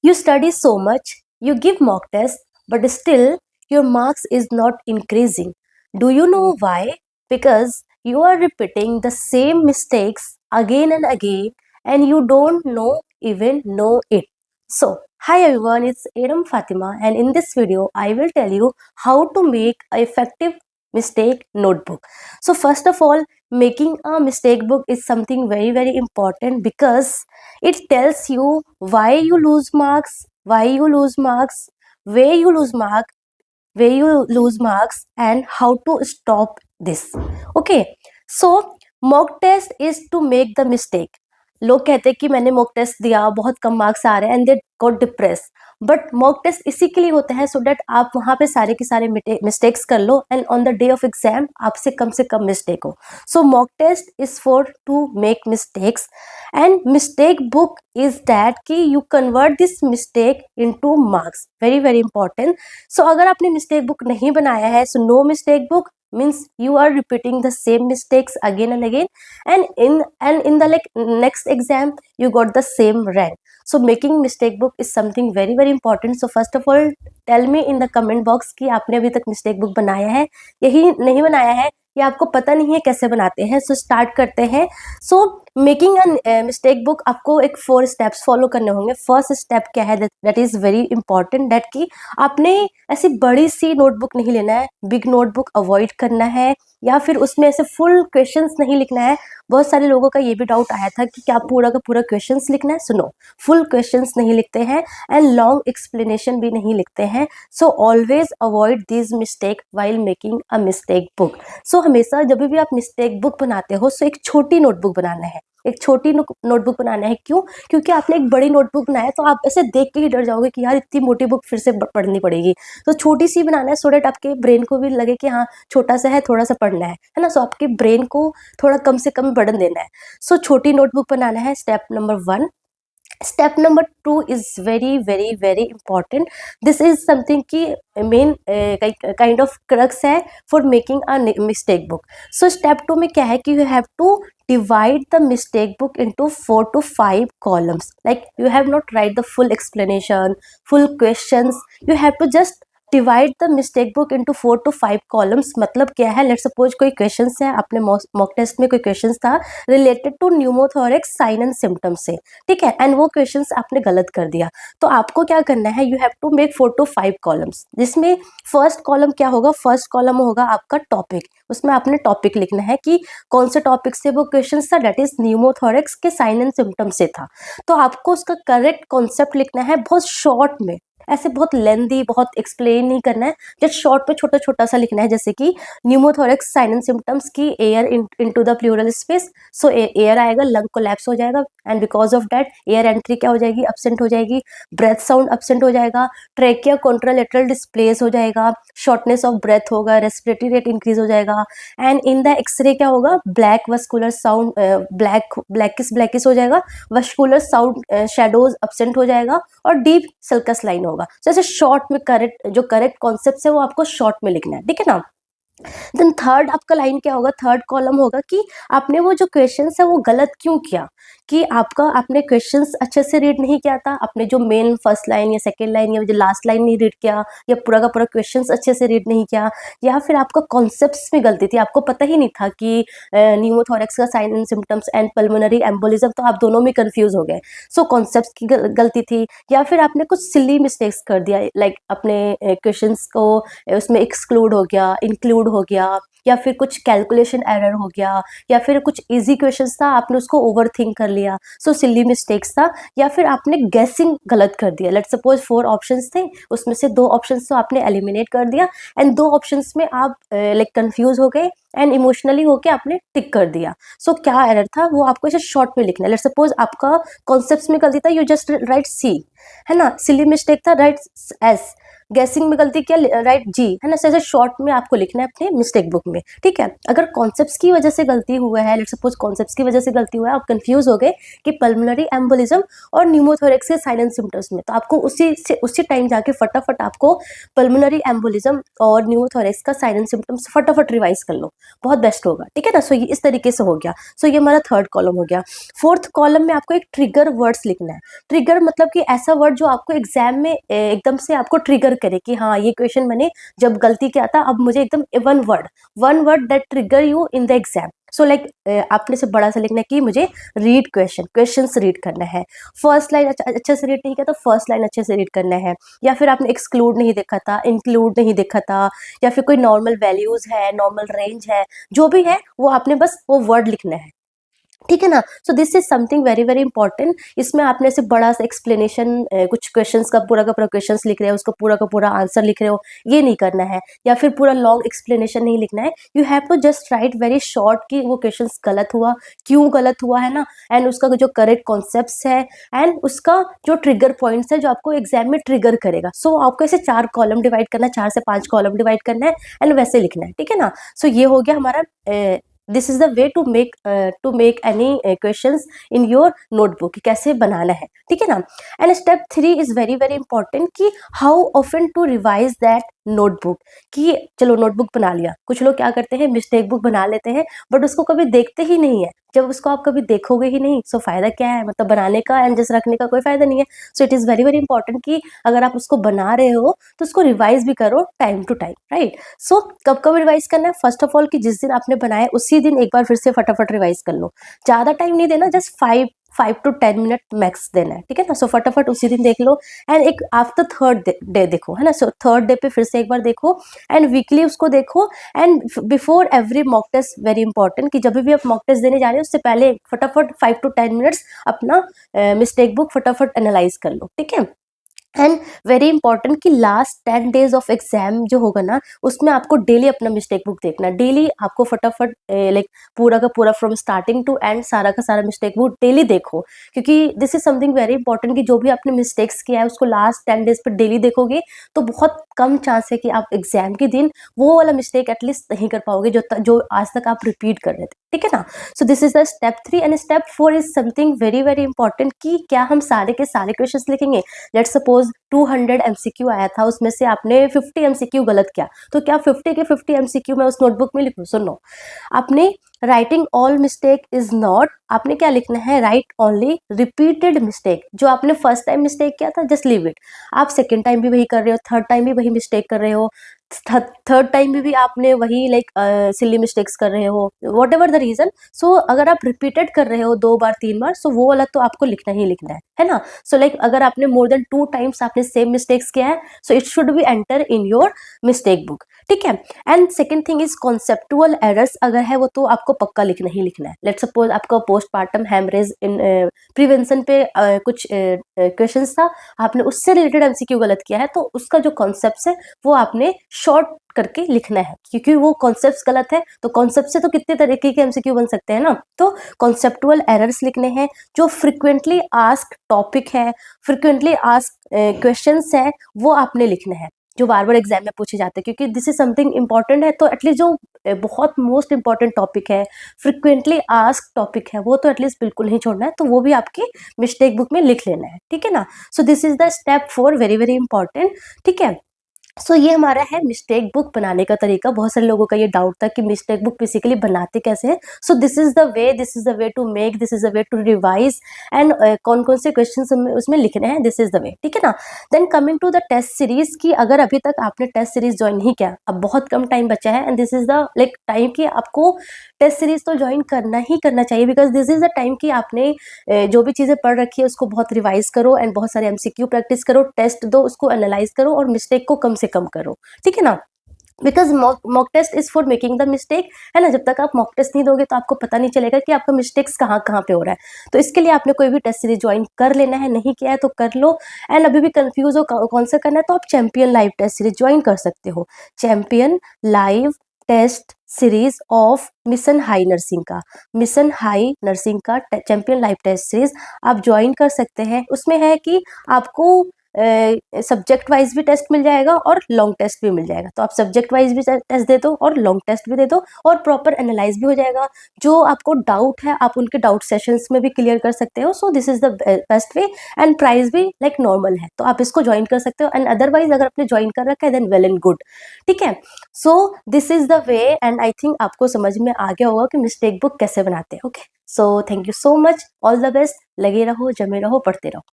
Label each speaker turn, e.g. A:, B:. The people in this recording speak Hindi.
A: You study so much, you give mock tests, but still your marks is not increasing. Do you know why? Because you are repeating the same mistakes again and again, and you don't even know it. So, hi everyone, it's Adam Fatima, and in this video I will tell you how to make an effective mistake notebook. So first of all, making a mistake book is something very important because it tells you why you lose marks, where you lose mark, where you lose marks, and how to stop this. Okay, so mock test is to make the mistake. लोग कहते हैं कि मैंने मॉक टेस्ट दिया, बहुत कम मार्क्स आ रहे हैं, and they got depress. But mock test इसी के लिए होता है सो डैट आप वहां पे सारे के सारे मिस्टेक्स कर लो and on the day of exam आपसे कम से कम मिस्टेक हो. So mock test is for to make mistakes, and mistake book is that कि you convert this mistake into marks. Very important. So अगर आपने मिस्टेक बुक नहीं बनाया है, so no mistake book means you are repeating the same mistakes again and again, and in the like next exam you got the same rank. So making mistake book is something very important. So first of all, tell me in the comment box कि आपने अभी तक mistake book बनाया है, यही नहीं बनाया है, या आपको पता नहीं है कैसे बनाते हैं. सो स्टार्ट करते हैं. So making a mistake book आपको एक 4 स्टेप्स फॉलो करने होंगे. फर्स्ट स्टेप क्या है, that is very important, that कि आपने ऐसी बड़ी सी नोटबुक नहीं लेना है, बिग नोटबुक अवॉइड करना है, या फिर उसमें ऐसे फुल क्वेश्चंस नहीं लिखना है. बहुत सारे लोगों का ये भी डाउट आया था कि क्या पूरा का पूरा क्वेश्चंस लिखना है. सुनो, फुल क्वेश्चंस नहीं लिखते हैं एंड लॉन्ग एक्सप्लेनेशन भी नहीं लिखते हैं. So always avoid this mistake while making a mistake book. सो हमेशा जब भी आप मिस्टेक बुक बनाते हो, सो एक छोटी नोटबुक बनाना है, एक छोटी नोटबुक बनाना है. क्यों? क्योंकि आपने एक बड़ी नोटबुक बनाया तो आप ऐसे देख के ही डर जाओगे कि यार इतनी मोटी बुक फिर से पढ़नी पड़ेगी. तो छोटी सी बनाना है सो डेट आपके ब्रेन को भी लगे कि हाँ छोटा सा है, थोड़ा सा पढ़ना है ना. सो आपके ब्रेन को थोड़ा कम से कम बर्डन देना है. सो छोटी नोटबुक बनाना है, step number 1. Step number 2 is very important. This is something की मेन काइंड ऑफ क्रक्स है for making a mistake book. So step 2 में क्या है कि you have to divide the mistake book into 4 to 5 columns. Like you have not write the full explanation, full questions. You have to just divide the mistake book into 4 to 5 columns. मतलब क्या है, लेट सपोज कोई क्वेश्चन है, आपने मॉक टेस्ट में कोई क्वेश्चन था related to pneumothorax sign and symptoms से, ठीक है, एंड वो क्वेश्चन आपने गलत कर दिया. तो आपको क्या करना है, you have to make 4 to 5 columns, जिसमें फर्स्ट कॉलम क्या होगा, फर्स्ट कॉलम होगा आपका टॉपिक. उसमें आपने टॉपिक लिखना है कि कौन से टॉपिक से वो क्वेश्चन था, दैट इज न्यूमोथोरेक्स के साइन एंड सिम्टम्स से था. तो आपको उसका करेक्ट कॉन्सेप्ट लिखना है बहुत शॉर्ट में, ऐसे बहुत लेंदी, बहुत एक्सप्लेन नहीं करना है, जस्ट शॉर्ट पे छोटा छोटा सा लिखना है. जैसे कि न्यूमोथोरेक्स साइन एंड सिम्टम्स की air into the plural space. So air आएगा, लंग कोलैप्स हो जाएगा, and because of that air entry क्या हो जाएगी, एब्सेंट हो जाएगी, ब्रेथ साउंड एब्सेंट हो जाएगा, ट्रेकिया कॉन्ट्रालेटरल डिस्प्लेस हो जाएगा, शॉर्टनेस ऑफ ब्रेथ होगा, रेस्पिरेटरी रेट इंक्रीज हो जाएगा, एंड इन द एक्सरे क्या होगा, ब्लैक वस्कुलर साउंड, ब्लैकिस हो जाएगा, वस्कुलर साउंड शेडोज एब्सेंट हो जाएगा, और डीप सल्कस लाइन होगा. तो ऐसे शॉर्ट में करेक्ट कॉन्सेप्ट है वो आपको शॉर्ट में लिखना है, ठीक है ना. देन थर्ड आपका लाइन क्या होगा, थर्ड कॉलम होगा कि आपने वो जो क्वेश्चन है वो गलत क्यों किया, कि आपने क्वेश्चंस अच्छे से रीड नहीं किया था, आपने जो मेन फर्स्ट लाइन या सेकेंड लाइन या जो लास्ट लाइन नहीं रीड किया, या पूरा का पूरा क्वेश्चंस अच्छे से रीड नहीं किया, या फिर आपका कॉन्सेप्ट्स में गलती थी, आपको पता ही नहीं था कि न्यूमोथोरेक्स का sign and symptoms and pulmonary embolism, तो आप दोनों में कंफ्यूज हो गए. सो कॉन्सेप्ट्स की गलती थी, या फिर आपने कुछ सिली मिस्टेक्स कर दिया, लाइक अपने क्वेश्चंस को उसमें एक्सक्लूड हो गया, इंक्लूड हो गया, या फिर कुछ कैलकुलेशन एरर हो गया, या फिर कुछ इजी क्वेश्चंस था आपने उसको ओवरथिंक कर लिया, सो सिली मिस्टेक्स था, या फिर आपने गेसिंग गलत कर दिया. लेट्स सपोज 4 ऑप्शंस थे, उसमें से 2 ऑप्शंस तो आपने एलिमिनेट कर दिया, एंड 2 ऑप्शंस में आप लाइक कंफ्यूज हो गए एंड इमोशनली होके आपने टिक कर दिया. सो क्या एरर था वो आपको ऐसे शॉर्ट में लिखना है. लेट्स सपोज आपका कॉन्सेप्ट्स में गलती था, यू जस्ट राइट सी, है ना, सिली मिस्टेक था, राइट एस. गैसिंग में गलती किया, राइट जी, है ना। ऐसे शॉर्ट में आपको लिखना है अपने मिस्टेक बुक में, ठीक है। अगर कॉन्सेप्ट्स की वजह से गलती हुआ है, लेट्स सपोज कॉन्सेप्ट्स की वजह से गलती हुआ है, आप कंफ्यूज हो गए कि पल्मोनरी एम्बोलिज्म और न्यूमोथोरेक्स के साइन एंड सिम्टम्स में, तो आपको उसी टाइम जाके फटाफट आपको पल्मोनरी एम्बोलिज्म और न्यूमोथोरेक्स का साइन एंड सिम्टम्स फटाफट रिवाइज कर लो, बहुत बेस्ट होगा, ठीक है ना। सो ये इस तरीके से हो गया। सो ये हमारा थर्ड कॉलम हो गया। फोर्थ कॉलम में आपको एक ट्रिगर वर्ड्स लिखना है। ट्रिगर मतलब कि ऐसा वर्ड जो आपको एग्जाम में एकदम से आपको ट्रिगर करे कि हाँ ये क्वेश्चन मैंने जब गलती किया था, अब मुझे एकदम one word that trigger you in the exam. So like आपने से बड़ा सा लिखना है कि मुझे रीड क्वेश्चंस रीड करना है। फर्स्ट लाइन अच्छे से रीड नहीं किया तो फर्स्ट लाइन अच्छे से रीड करना है, या फिर आपने एक्सक्लूड नहीं देखा था, इंक्लूड नहीं देखा था, या फिर कोई नॉर्मल वैल्यूज है, नॉर्मल रेंज है, जो भी है वो आपने बस वो वर्ड लिखना है, ठीक है ना। सो this is something very very important. इसमें आपने से बड़ा सा एक्सप्लेनेशन, कुछ क्वेश्चंस का पूरा क्वेश्चंस लिख रहे हो, उसको पूरा का पूरा आंसर लिख रहे हो, ये नहीं करना है, या फिर पूरा लॉन्ग एक्सप्लेनेशन नहीं लिखना है। You have to just write very short कि वो क्वेश्चंस गलत हुआ, क्यों गलत हुआ, है ना, एंड उसका जो करेक्ट कॉन्सेप्ट्स है, एंड उसका जो ट्रिगर पॉइंट्स है जो आपको एग्जाम में ट्रिगर करेगा। सो आपको ऐसे 4 कॉलम डिवाइड करना है, 4 से 5 कॉलम डिवाइड करना है, एंड वैसे लिखना है, ठीक है ना। सो ये हो गया हमारा, this is the way to make any questions in your notebook, कैसे बनाना है, ठीक है ना। And step 3 is very very important कि how often to revise that notebook. कि चलो नोटबुक बना लिया, कुछ लोग क्या करते हैं मिस्टेक बुक बना लेते हैं बट उसको कभी देखते ही नहीं है। जब उसको आप कभी देखोगे ही नहीं, सो फायदा क्या है, मतलब बनाने का एंड जस्ट रखने का कोई फायदा नहीं है। So it is very very important कि अगर आप उसको बना रहे हो तो उसको रिवाइज भी करो टाइम टू टाइम, राइट। सो कब कब रिवाइज करना है, फर्स्ट ऑफ ऑल कि जिस दिन आपने बनाया उसी दिन एक बार फिर से फटाफट रिवाइज कर लो। ज्यादा टाइम नहीं देना, जस्ट 5 to 10 मिनट मैक्स देना है, ठीक है ना। सो फटाफट उसी दिन देख लो, एंड एक आफ्टर थर्ड डे देखो, है ना। सो थर्ड डे पे फिर से एक बार देखो, एंड वीकली उसको देखो, and before every mock test, very important कि जब भी आप मॉक टेस्ट देने जा रहे हो उससे पहले फटाफट 5 to 10 मिनट्स अपना मिस्टेक बुक फटाफट एनालाइज कर लो, ठीक है। एंड वेरी इंपॉर्टेंट कि लास्ट 10 डेज ऑफ एग्जाम जो होगा ना, उसमें आपको डेली अपना मिस्टेक बुक देखना, डेली आपको फटाफट लाइक पूरा का पूरा फ्रॉम स्टार्टिंग टू एंड सारा का सारा मिस्टेक बुक डेली देखो, क्योंकि this is something very important कि जो भी आपने मिस्टेक्स किया है उसको लास्ट 10 डेज पर डेली देखोगे तो बहुत कम चांस है कि आप एग्जाम के दिन वो वाला मिस्टेक एटलीस्ट नहीं कर पाओगे जो आज तक आप रिपीट कर रहे थे, ठीक है ना। सो this is the step 3 and step 4 is something very very important कि क्या हम सारे के सारे क्वेश्चंस लिखेंगे। लेट्स सपोज 200 एमसीक्यू आया था, उसमें से आपने 50 एमसीक्यू गलत किया, तो क्या 50 के 50 एमसीक्यू मैं उस नोटबुक में लिखूं? सुनो, आपने writing all mistake is not, आपने क्या लिखना है, राइट ओनली रिपीटेड मिस्टेक। जो आपने फर्स्ट टाइम मिस्टेक किया था जस्ट लीव इट, आप सेकेंड टाइम भी वही कर रहे हो, थर्ड टाइम भी वही मिस्टेक कर रहे हो, थर्ड टाइम भी आपने वही लाइक सिली मिस्टेक्स कर रहे हो, वॉट एवर द रीजन। सो अगर आप रिपीटेड कर रहे हो 2 बार 3 बार, सो वो वाला तो आपको लिखना ही लिखना है ना। सो लाइक अगर आपने मोर देन 2 टाइम्स आपने सेम मिस्टेक्स किया है, so it should be enter in your mistake book, ठीक है। And second thing is conceptual errors, अगर है वो तो आपको पक्का लिखना ही लिखना है। लेट्स सपोज आपका पोस्टपार्टम हेमरेज इन प्रिवेंशन पे कुछ क्वेश्चंस था, आपने उससे रिलेटेड एमसीक्यू गलत किया है, तो उसका जो कॉन्सेप्ट है वो आपने शॉर्ट करके लिखना है, क्योंकि वो कॉन्सेप्ट्स गलत है तो कॉन्सेप्ट से तो कितने तरीके के एमसीक्यू बन सकते हैं ना। तो कॉन्सेप्टुअल एरर्स लिखने हैं, जो फ्रिक्वेंटली आस्क टॉपिक है, फ्रिक्वेंटली आस्क क्वेश्चंस है, वो आपने लिखना है जो बार बार एग्जाम में पूछे जाते हैं, क्योंकि दिस इज समथिंग इंपॉर्टेंट है। तो एटलीस्ट जो बहुत मोस्ट इंपॉर्टेंट टॉपिक है, फ्रिक्वेंटली आस्क टॉपिक है, वो तो एटलीस्ट बिल्कुल नहीं छोड़ना है, तो वो भी आपकी मिस्टेक बुक में लिख लेना है, ठीक है ना। सो this is the step 4, very very important, ठीक है। सो ये हमारा है मिस्टेक बुक बनाने का तरीका। बहुत सारे लोगों का ये डाउट था कि मिस्टेक बुक बेसिकली बनाते कैसे हैं। So this is the way to make, this is the way to revise, and कौन कौन से क्वेश्चन उसमें लिखने हैं, दिस इज द वे, ठीक है ना। Then coming to the test series की, अगर अभी तक आपने टेस्ट सीरीज ज्वाइन नहीं किया, अब बहुत कम टाइम बचा है, and this is the like time कि आपको टेस्ट सीरीज तो ज्वाइन करना ही करना चाहिए, because this is the time कि आपने जो भी चीज़ें पढ़ रखी है उसको बहुत रिवाइज करो, एंड बहुत सारे एमसीक्यू प्रैक्टिस करो, टेस्ट दो, उसको एनालाइज करो, और मिस्टेक को कम से कम करो, ठीक है ना। Because mock test is for making the mistake, है ना। जब तक आप मॉक टेस्ट नहीं दोगे तो आपको पता नहीं चलेगा कि आपका मिस्टेक्स कहाँ कहाँ पे हो रहा है। तो इसके लिए आपने कोई भी टेस्ट सीरीज ज्वाइन कर लेना है, नहीं किया है तो कर लो। एंड अभी भी कंफ्यूज हो कौन सा करना है, तो आप champion live test series join कर सकते हो। Champion live test series of mission high nursing का चैंपियन लाइव टेस्ट सीरीज आप ज्वाइन कर सकते हैं। उसमें है कि आपको सब्जेक्ट वाइज भी टेस्ट मिल जाएगा और लॉन्ग टेस्ट भी मिल जाएगा। तो आप सब्जेक्ट वाइज भी टेस्ट दे दो और लॉन्ग टेस्ट भी दे दो और प्रॉपर एनालाइज भी हो जाएगा। जो आपको डाउट है आप उनके डाउट सेशंस में भी क्लियर कर सकते हो। सो this is the best way and price भी लाइक नॉर्मल है, तो आप इसको ज्वाइन कर सकते हो। एंड अदरवाइज अगर आपने ज्वाइन कर रखा है देन वेल एंड गुड, ठीक है। सो this is the way and I think आपको समझ में आ गया होगा कि मिस्टेक बुक कैसे बनाते हैं। Okay, so thank you so much, all the best, लगे रहो, जमे रहो, पढ़ते रहो।